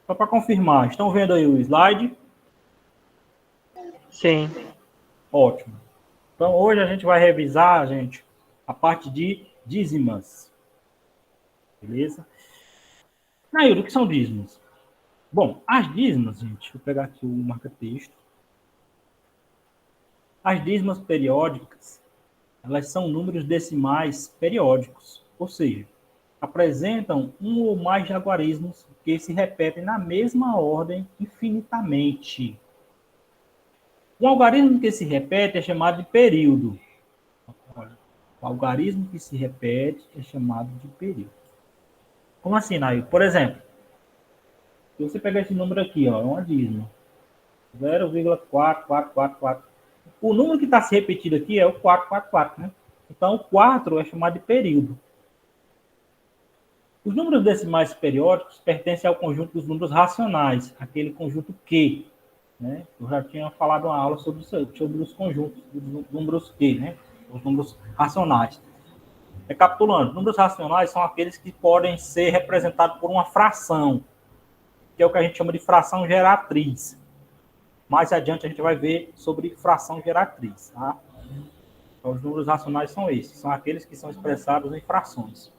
Só para confirmar, estão vendo aí o slide? Sim. Ótimo. Então, hoje a gente vai revisar, gente, a parte de dízimas. Beleza? Naildo, o que são dízimas? Bom, as dízimas, gente, deixa eu pegar aqui o marca-texto. As dízimas periódicas, elas são números decimais periódicos, ou seja, apresentam um ou mais jaguarismos que se repetem na mesma ordem infinitamente. Um algarismo que se repete é chamado de período. Olha, o algarismo que se repete é chamado de período. Como assim, Nail? Por exemplo, se você pegar esse número aqui, ó, é uma dízima. 0,4444. O número que está se repetindo aqui é o 444, né? Então, o 4 é chamado de período. Os números decimais periódicos pertencem ao conjunto dos números racionais, aquele conjunto Q, né? Eu já tinha falado uma aula sobre os conjuntos dos números Q, né? Os números racionais. Recapitulando, números racionais são aqueles que podem ser representados por uma fração, que é o que a gente chama de fração geratriz. Mais adiante a gente vai ver sobre fração geratriz, tá? Então, os números racionais são esses, são aqueles que são expressados em frações.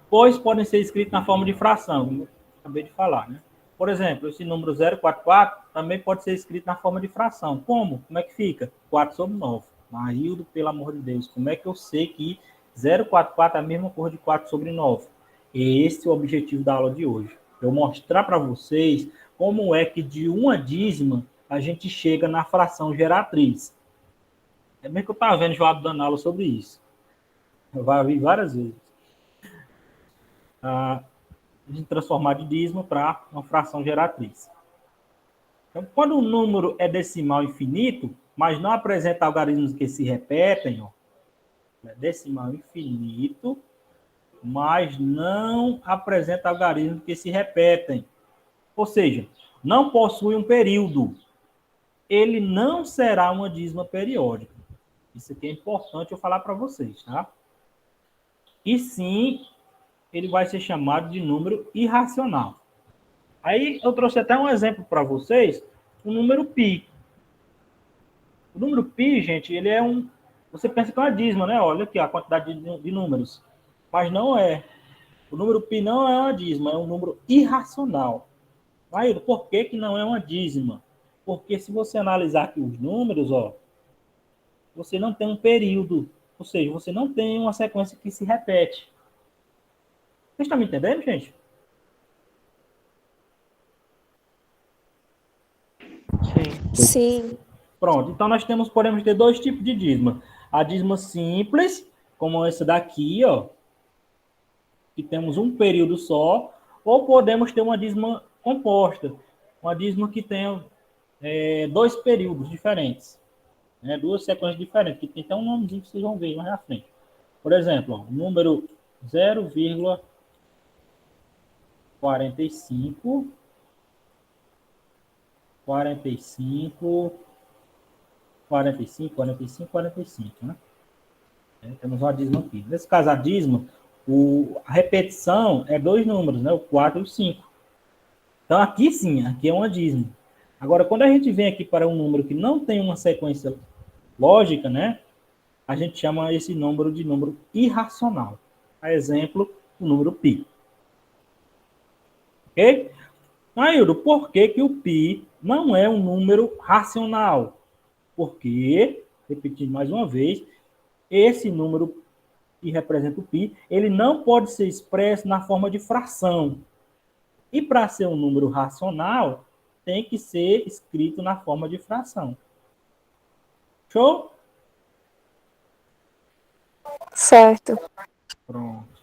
Pois podem ser escritos na forma de fração, como eu acabei de falar, né? Por exemplo, esse número 044 também pode ser escrito na forma de fração. Como? Como é que fica? 4 sobre 9. Marildo, pelo amor de Deus, como é que eu sei que 044 é a mesma coisa de 4 sobre 9? Esse é o objetivo da aula de hoje. Eu mostrar para vocês como é que de uma dízima a gente chega na fração geratriz. É bem que eu estava vendo João dando aula sobre isso. Eu vou ouvir várias vezes. A gente transformar de dízima para uma fração geratriz. Então, quando o número é decimal infinito, mas não apresenta algarismos que se repetem, ó, é decimal infinito, mas não apresenta algarismos que se repetem. Ou seja, não possui um período. Ele não será uma dízima periódica. Isso aqui é importante eu falar para vocês, tá? E sim, ele vai ser chamado de número irracional. Aí eu trouxe até um exemplo para vocês, o número π. O número π, gente, ele é um... Você pensa que é uma dízima, né? Olha aqui a quantidade de números. Mas não é. O número π não é uma dízima, é um número irracional. Aí, por que que não é uma dízima? Porque se você analisar aqui os números, ó, você não tem um período. Ou seja, você não tem uma sequência que se repete. Vocês estão me entendendo, gente? Sim. Pronto. Então, nós podemos ter dois tipos de dízima. A dízima simples, como essa daqui, ó, que temos um período só, ou podemos ter uma dízima composta, uma dízima que tenha dois períodos diferentes, né? Duas sequências diferentes, que tem até um nomezinho que vocês vão ver mais na frente. Por exemplo, ó, o número 0,45, 45, 45, 45, 45, né? Temos uma dízima aqui. Nesse caso, a dízima, a repetição é dois números, né? O 4 e o 5. Então, aqui sim, aqui é uma dízima. Agora, quando a gente vem aqui para um número que não tem uma sequência lógica, né? A gente chama esse número de número irracional. A exemplo, o número π. Ok? Aildo, por que que o π não é um número racional? Porque, repetindo mais uma vez, esse número que representa o π, ele não pode ser expresso na forma de fração. E para ser um número racional, tem que ser escrito na forma de fração. Show? Certo. Pronto.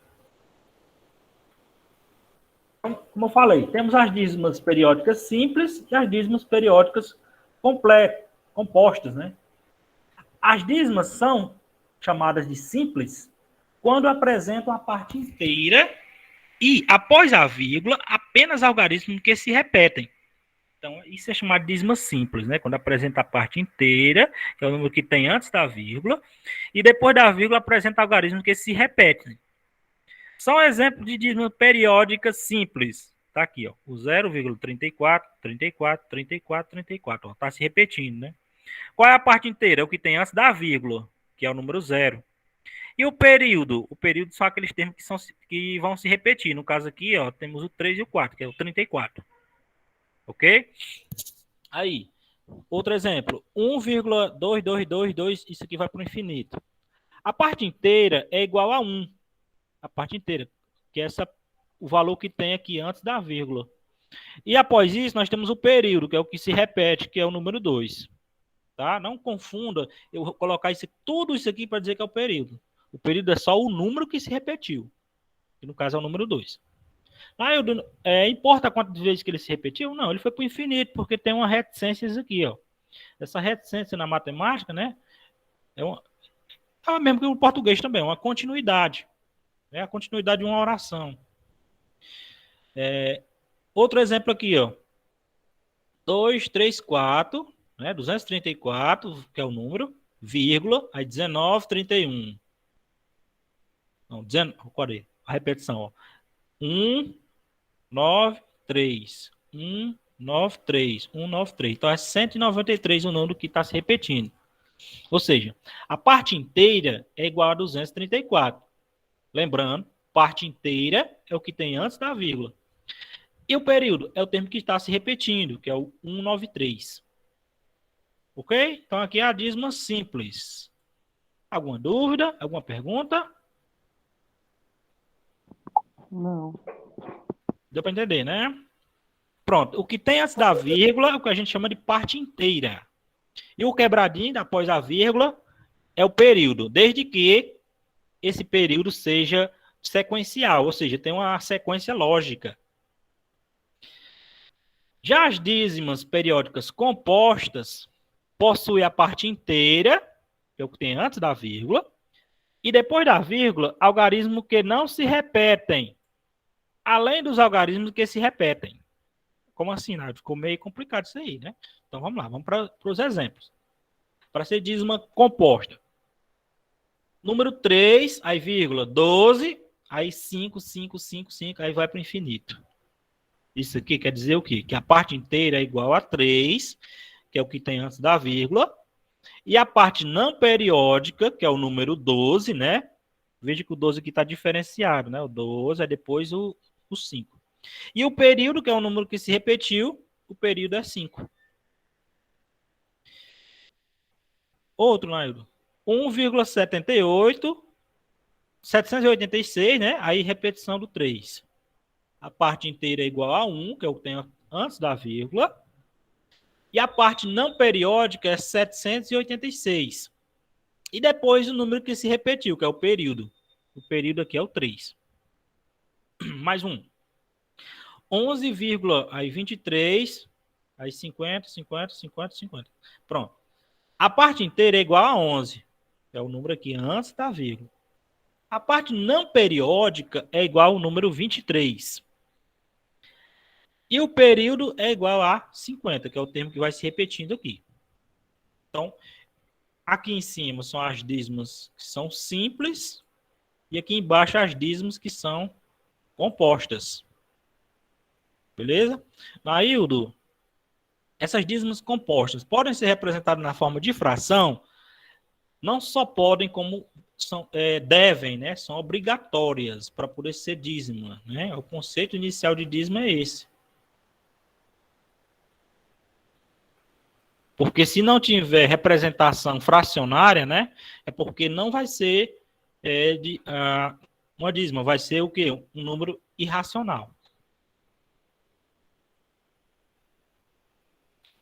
Então, como eu falei, temos as dízimas periódicas simples e as dízimas periódicas compostas, né? As dízimas são chamadas de simples quando apresentam a parte inteira e, após a vírgula, apenas algarismos que se repetem. Então, isso é chamado de dízima simples, né? Quando apresenta a parte inteira, que é o número que tem antes da vírgula, e depois da vírgula apresenta algarismos que se repetem. São exemplos de dízima periódica simples. Tá aqui, ó, o 0,34, 34, 34, 34. Ó, tá se repetindo, né? Qual é a parte inteira? É o que tem antes da vírgula, que é o número 0. E o período? O período são aqueles termos que vão se repetir. No caso aqui, ó, temos o 3 e o 4, que é o 34. Ok? Aí, outro exemplo. 1,2222, isso aqui vai para o infinito. A parte inteira é igual a 1. A parte inteira, que é o valor que tem aqui antes da vírgula. E após isso, nós temos o período, que é o que se repete, que é o número 2. Tá? Não confunda eu vou colocar tudo isso aqui para dizer que é o período. O período é só o número que se repetiu, que no caso é o número 2. Importa quantas vezes que ele se repetiu? Não, ele foi para o infinito, porque tem uma reticência aqui. Ó. Essa reticência na matemática, né, é a mesma que o português também, uma continuidade. É a continuidade de uma oração. Outro exemplo aqui, ó. 234, né, 234, que é o número, vírgula, aí 19, 31. Não, cadê? A repetição, ó. 1, 9, 3. 1, 9, 3. 1, 9, 3. Então é 193 o número que está se repetindo. Ou seja, a parte inteira é igual a 234. Lembrando, parte inteira é o que tem antes da vírgula. E o período é o termo que está se repetindo, que é o 193. Ok? Então aqui é a dízima simples. Alguma dúvida? Alguma pergunta? Não. Deu para entender, né? Pronto. O que tem antes da vírgula é o que a gente chama de parte inteira. E o quebradinho após a vírgula é o período, desde que esse período seja sequencial, ou seja, tem uma sequência lógica. Já as dízimas periódicas compostas possuem a parte inteira, que é o que tem antes da vírgula, e depois da vírgula, algarismos que não se repetem, além dos algarismos que se repetem. Como assim, né? Ficou meio complicado isso aí, né? Então vamos lá, vamos para os exemplos. Para ser dízima composta. Número 3, aí vírgula, 12, aí 5, 5, 5, 5, aí vai para o infinito. Isso aqui quer dizer o quê? Que a parte inteira é igual a 3, que é o que tem antes da vírgula, e a parte não periódica, que é o número 12, né? Veja que o 12 aqui está diferenciado, né? O 12 é depois o 5. E o período, que é o número que se repetiu, o período é 5. Outro, Naildo. 1,78, 786, né? Aí repetição do 3. A parte inteira é igual a 1, que é o que tem antes da vírgula. E a parte não periódica é 786. E depois o número que se repetiu, que é o período. O período aqui é o 3. Mais um. 11,23, aí 50, 50, 50, 50. Pronto. A parte inteira é igual a 11. É o número aqui antes da vírgula. A parte não periódica é igual ao número 23. E o período é igual a 50, que é o termo que vai se repetindo aqui. Então, aqui em cima são as dízimas que são simples e aqui embaixo as dízimas que são compostas. Beleza? Naildo, essas dízimas compostas podem ser representadas na forma de fração, não só podem, como devem, né? São obrigatórias para poder ser dízima. Né? O conceito inicial de dízima é esse. Porque se não tiver representação fracionária, né, é porque não vai ser uma dízima, vai ser o quê? Um número irracional.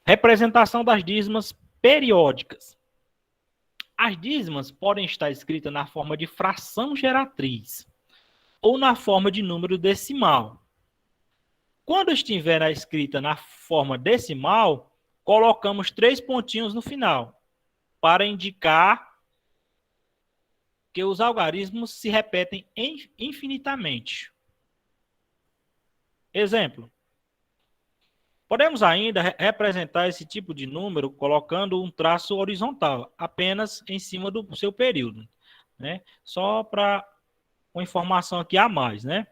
Representação das dízimas periódicas. As dízimas podem estar escritas na forma de fração geratriz ou na forma de número decimal. Quando estiver escrita na forma decimal, colocamos 3 pontinhos no final, para indicar que os algarismos se repetem infinitamente. Exemplo. Podemos ainda representar esse tipo de número colocando um traço horizontal, apenas em cima do seu período. Né? Só para uma informação aqui a mais, né?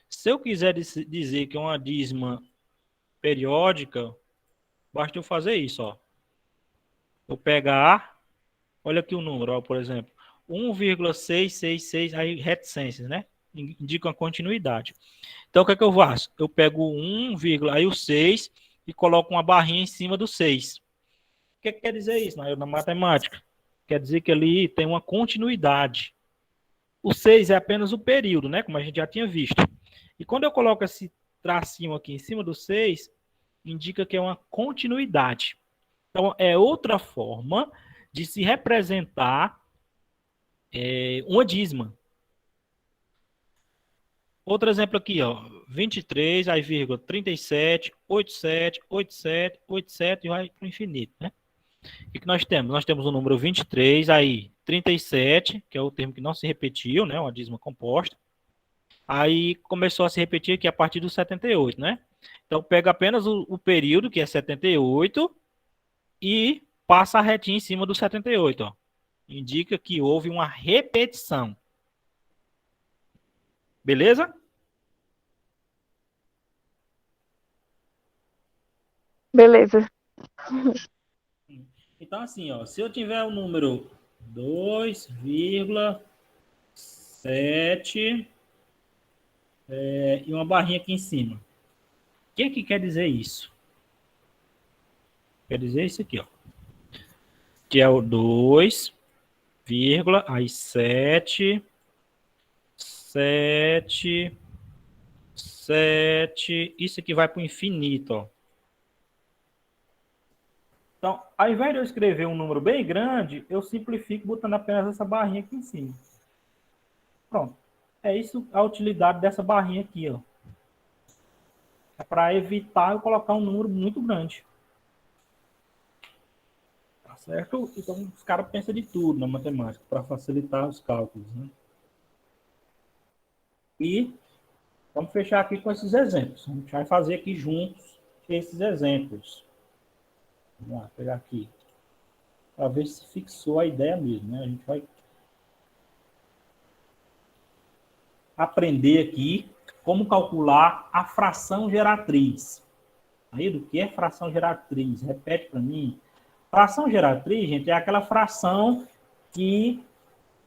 Se eu quiser dizer que é uma dízima periódica, basta eu fazer isso, ó. Eu pegar, olha aqui o número, ó, por exemplo, 1,666, aí reticências, né? Indica uma continuidade. Então, o que é que eu faço? Eu pego 1, aí o 6 e coloco uma barrinha em cima do 6. O que quer dizer isso na matemática? Quer dizer que ali tem uma continuidade. O 6 é apenas o período, né? Como a gente já tinha visto. E quando eu coloco esse tracinho aqui em cima do 6, indica que é uma continuidade. Então, é outra forma de se representar uma dízima. Outro exemplo aqui, ó, 23, aí vírgula, 37, 87, 87, 87 e vai para o infinito, né? O que nós temos? Nós temos o número 23, aí 37, que é o termo que não se repetiu, né? Uma dízima composta. Aí começou a se repetir aqui a partir do 78, né? Então pega apenas o período, que é 78, e passa a retinha em cima do 78, ó. Indica que houve uma repetição. Beleza? Beleza. Então, assim, ó, se eu tiver o número 2,7 e uma barrinha aqui em cima, o que quer dizer isso? Quer dizer isso aqui, ó. Que é o 2, aí 7, 7, 7. Isso aqui vai para o infinito, ó. Então, ao invés de eu escrever um número bem grande, eu simplifico botando apenas essa barrinha aqui em cima. Pronto. É isso a utilidade dessa barrinha aqui, ó. É para evitar eu colocar um número muito grande. Tá certo? Então, os caras pensam de tudo na matemática para facilitar os cálculos, né? E vamos fechar aqui com esses exemplos. A gente vai fazer aqui juntos esses exemplos. Vamos lá, pegar aqui. Para ver se fixou a ideia mesmo, né? A gente vai aprender aqui como calcular a fração geratriz. Aí, do que é fração geratriz? Repete para mim. Fração geratriz, gente, é aquela fração que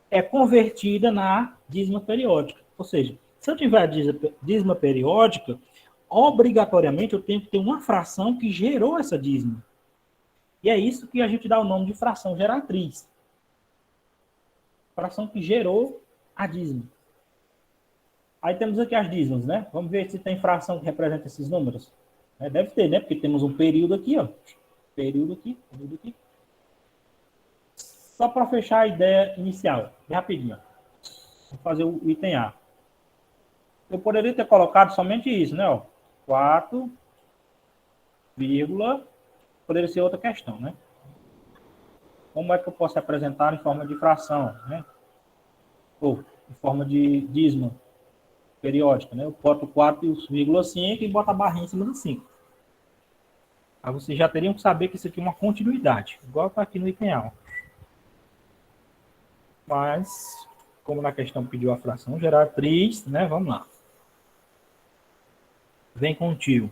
é convertida na dízima periódica. Ou seja, se eu tiver a dízima periódica, obrigatoriamente eu tenho que ter uma fração que gerou essa dízima. E é isso que a gente dá o nome de fração geratriz. Fração que gerou a dízima. Aí temos aqui as dízimas, né? Vamos ver se tem fração que representa esses números. Deve ter, né? Porque temos um período aqui, ó. Período aqui, período aqui. Só para fechar a ideia inicial, bem rapidinho. Vou fazer o item A. Eu poderia ter colocado somente isso, né? Ó, 4, poderia ser outra questão, né? Como é que eu posso representar em forma de fração, né? Ou em forma de dízima periódica, né? Eu boto 4,5 e boto a barrinha em cima do 5. Aí vocês já teriam que saber que isso aqui é uma continuidade, igual está aqui no item A. Mas, como na questão pediu a fração geratriz, né? Vamos lá. Vem com o tio.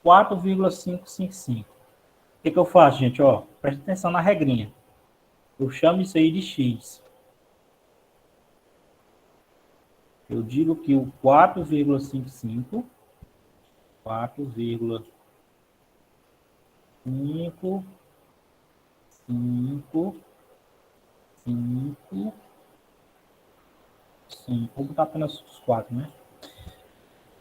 4,555. O que eu faço, gente? Ó, presta atenção na regrinha. Eu chamo isso aí de x. Eu digo que o 4,55, 4,5, 5, 5, 5. Vou botar apenas os 4, né?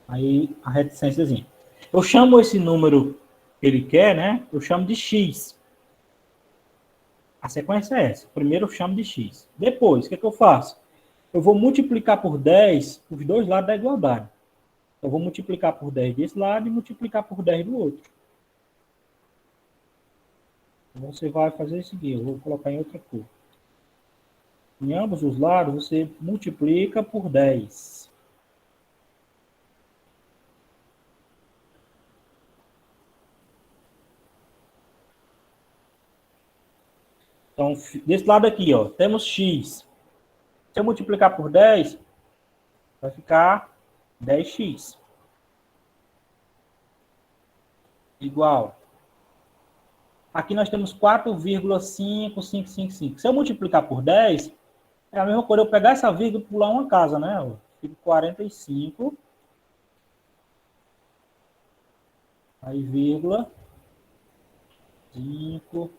Aí a reticênciazinha. Eu chamo esse número que ele quer, né? Eu chamo de x. A sequência é essa. Primeiro eu chamo de x. Depois, o que eu faço? Eu vou multiplicar por 10 os dois lados da igualdade. Eu vou multiplicar por 10 desse lado e multiplicar por 10 do outro. Então, você vai fazer o seguinte, eu vou colocar em outra cor. Em ambos os lados, você multiplica por 10. Então, desse lado aqui, ó, temos x. Se eu multiplicar por 10, vai ficar 10x. Igual. Aqui nós temos 4,5555. Se eu multiplicar por 10, é a mesma coisa eu pegar essa vírgula e pular uma casa, né? Fica 45. Aí, vírgula. 5.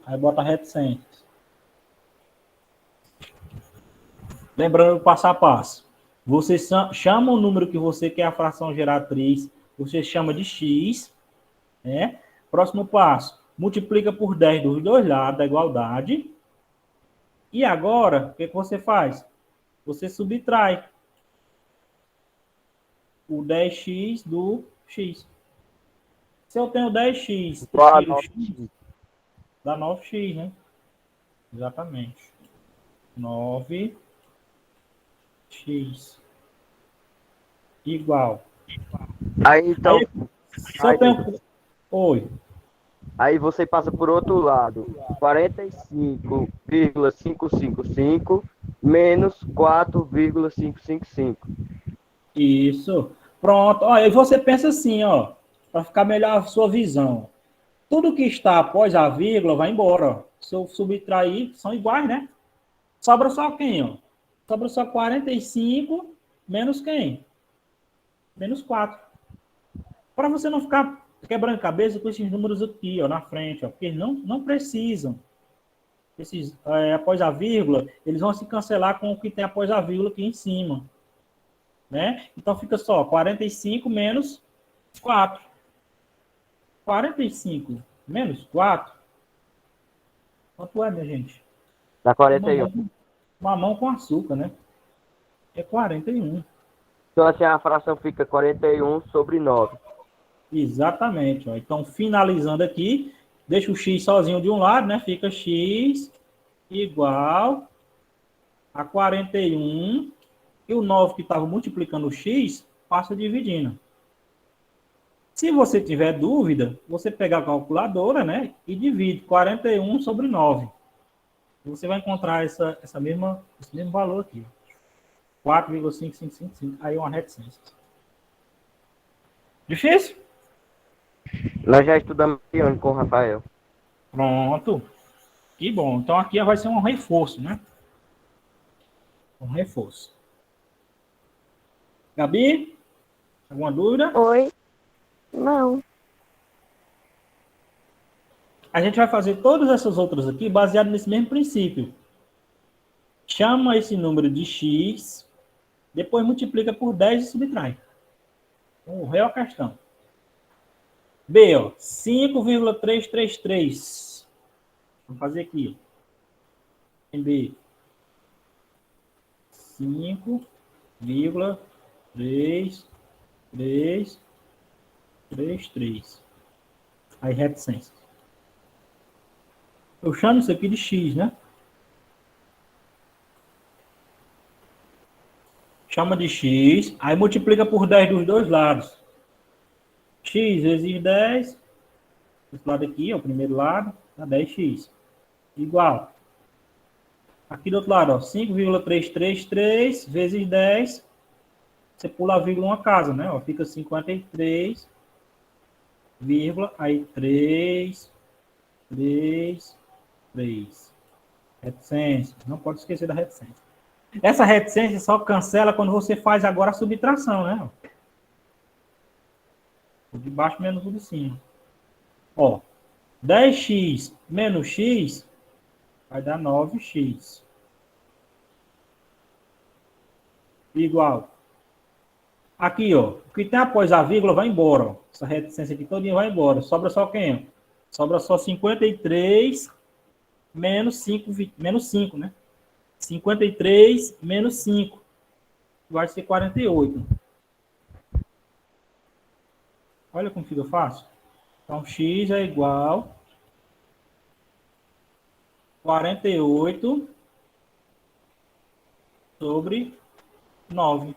Aí bota reticências. Lembrando do passo a passo. Você chama o número que você quer a fração geratriz, você chama de x, né? Próximo passo, multiplica por 10 dos dois lados da igualdade. E agora, o que você faz? Você subtrai o 10x do x. Se eu tenho 10x e tiro x, dá 9x, né? Exatamente. 9x igual. Aí então. Se eu tenho... Oi. Aí você passa por outro lado. 45,555 menos 4,555. Isso. Pronto. Ó, aí você pensa assim, ó, para ficar melhor a sua visão. Tudo que está após a vírgula vai embora. Ó. Se eu subtrair, são iguais, né? Sobra só quem, ó? Sobra só 45 menos quem? Menos 4. Para você não ficar quebrando cabeça com esses números aqui, ó, na frente, ó, porque não precisam. Esses, após a vírgula, eles vão se cancelar com o que tem após a vírgula aqui em cima. Né? Então fica só 45 menos 4. 45 menos 4. Quanto é, minha gente? Dá 41. Mamão com açúcar, né? É 41. Então assim a fração fica 41 sobre 9. Exatamente. Ó. Então, finalizando aqui, deixa o x sozinho de um lado, né? Fica x igual a 41. E o 9 que estava multiplicando o x, passa dividindo. Se você tiver dúvida, você pega a calculadora, né? E divide 41 sobre 9. Você vai encontrar esse mesmo valor aqui. 4,5555. Aí uma reticência. Difícil? Nós já estudamos com o Rafael. Pronto. Que bom. Então aqui vai ser um reforço, né? Um reforço. Gabi? Alguma dúvida? Oi. Não. A gente vai fazer todas essas outras aqui baseado nesse mesmo princípio. Chama esse número de x, depois multiplica por 10 e subtrai. Morreu a questão. B, ó, 5,333. Vamos fazer aqui. Em B. 5,333. Aí reticência. Eu chamo isso aqui de x, né? Chama de x, aí multiplica por 10 dos dois lados. X vezes 10, esse lado aqui, é o primeiro lado, dá 10x. Igual. Aqui do outro lado, ó, 5,333 vezes 10, você pula a vírgula uma casa, né? Ó, fica 53, vírgula, aí 3. Reticência. Não pode esquecer da reticência. Essa reticência só cancela quando você faz agora a subtração, né? O de baixo menos o de cima. Ó, 10x menos x vai dar 9x. Igual. Aqui, ó, o que tem após a vírgula vai embora. Ó. Essa reticência aqui todinha vai embora. Sobra só quem? Sobra só 53 menos 5, né? 53 menos 5 vai ser 48. Olha como fica fácil. Então, x é igual a 48 sobre 9.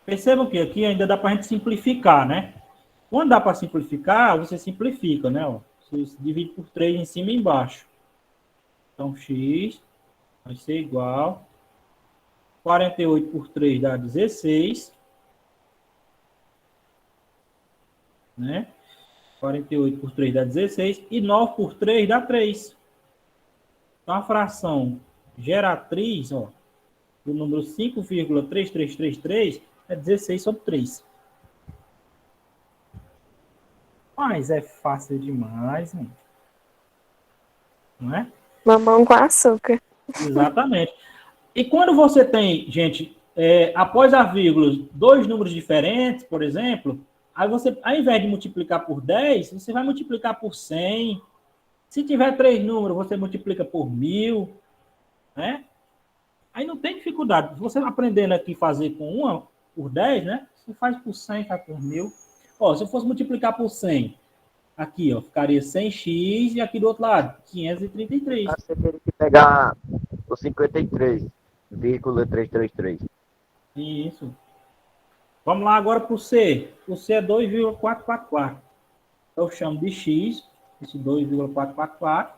Percebam que aqui ainda dá para a gente simplificar, né? Quando dá para simplificar, você simplifica, né? Ó, Você divide por 3 em cima e embaixo. Então, x vai ser igual. 48 por 3 dá 16. Né? 48 por 3 dá 16. E 9 por 3 dá 3. Então, a fração geratriz, ó, do número 5,3333 é 16 sobre 3. Mas é fácil demais, né? Não é? Mamão com açúcar. Exatamente. E quando você tem, gente, após a vírgula, dois números diferentes, por exemplo, aí você, ao invés de multiplicar por 10, você vai multiplicar por 100. Se tiver 3 números, você multiplica por 1000, né? Aí não tem dificuldade. Se você aprendendo aqui a fazer com uma por 10, né? Você faz por 100, faz por 1000. Ó, se eu fosse multiplicar por 100, aqui, ó, ficaria 100x e aqui do outro lado, 533. Você teria que pegar o 53,333. Isso. Vamos lá agora para o C. O C é 2,444. Eu chamo de x, esse 2,444.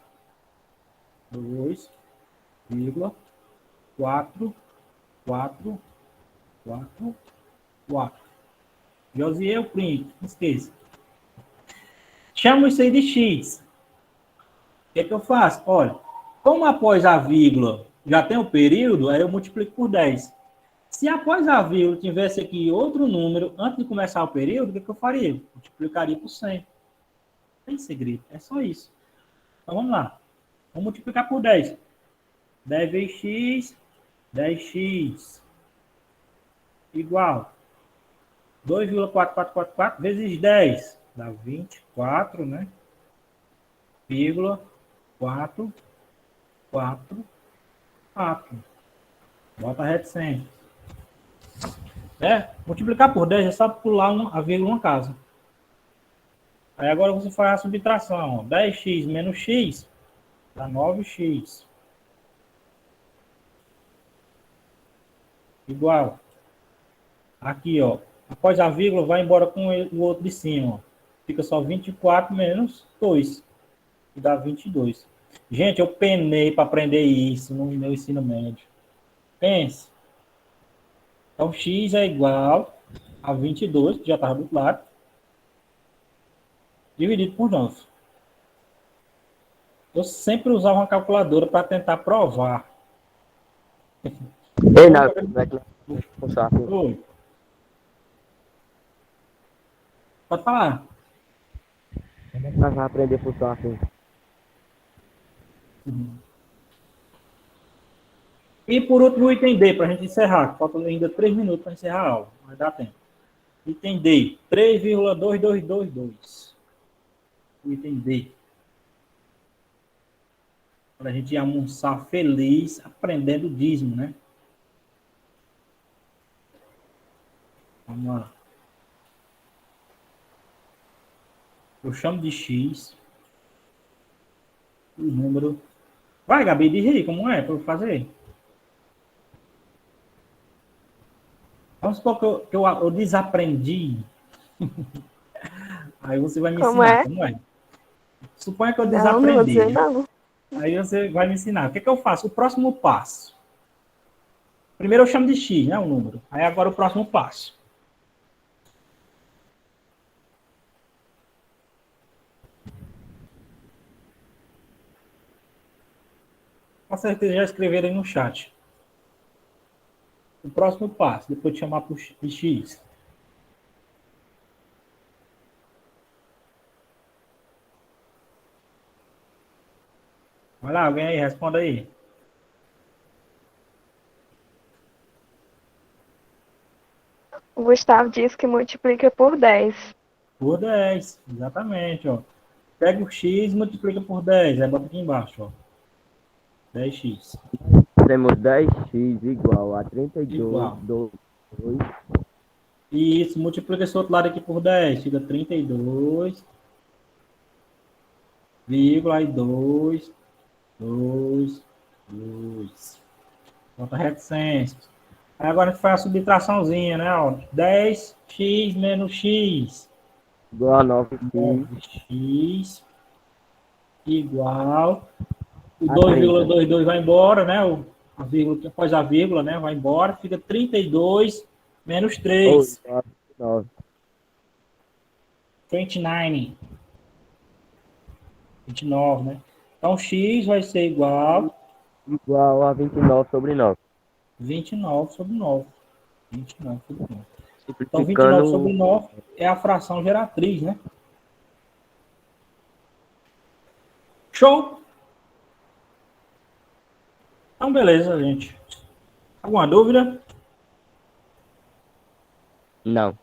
2,444. Josiel print, não esqueça. Chamo isso aí de x. O que é que eu faço? Olha, como após a vírgula já tem o período, aí eu multiplico por 10. Se após a vírgula tivesse aqui outro número, antes de começar o período, o que é que eu faria? Multiplicaria por 100. Não tem segredo, é só isso. Então vamos lá. Vamos multiplicar por 10. 10 vezes x, 10x, igual 2,4444 vezes 10, dá 24, né? Vírgula 4, 4, 4. Bota a reticência. Multiplicar por 10 é só pular a vírgula uma casa. Aí agora você faz a subtração. Ó. 10x menos x dá 9x. Igual. Aqui, ó. Após a vírgula, vai embora com o outro de cima. Ó. Fica só 24 menos 2. Que dá 22. Gente, eu penei para aprender isso no meu ensino médio. Pense. Então, x é igual a 22, que já estava do outro lado, dividido por 9. Eu sempre usava uma calculadora para tentar provar. Ei, não, como é que funciona assim? Oi. Pode falar. Nós vamos aprender a funcionar assim. E por último, o item D, para a gente encerrar. Faltam ainda 3 minutos para encerrar a aula. Vai dar tempo. Item D, 3,2222. O item D. Para a gente almoçar feliz aprendendo dízimo, né? Vamos lá. Eu chamo de x. O número... Vai, Gabi, diz aí como é para eu fazer. Vamos supor que eu desaprendi. Aí você vai me Como ensinar é? como é. Suponha que eu Não vou desaprendi. dizer não. Aí você vai me ensinar. O que é que eu faço? O próximo passo. Primeiro eu chamo de x, né? O número. Aí agora o próximo passo. Com certeza já escreveram aí no chat. O próximo passo, depois de chamar por x. Vai lá, alguém aí, responda aí. O Gustavo disse que multiplica por 10. Por 10, exatamente, ó. Pega o x e multiplica por 10, aí bota aqui embaixo, ó. 10x. Temos 10x igual a 32, Igual. 2. E isso, multiplica esse outro lado aqui por 10, fica 32, vírgula, aí 2, 2, 2. Bota reticência. Aí agora a gente faz a subtraçãozinha, né? Ó. 10x menos x. Igual a 9x. 9x igual. O A 2,22 vai embora, né? A vírgula, após a vírgula, né? Vai embora. Fica 32 menos 3. 9. 29. 29, né? Então, x vai ser igual Igual a 29 sobre 9. 29 sobre 9. 29 sobre 9. Então, 29 sobre Simplificando, 9 é a fração geratriz, né? Show? Então, beleza, gente. Alguma dúvida? não.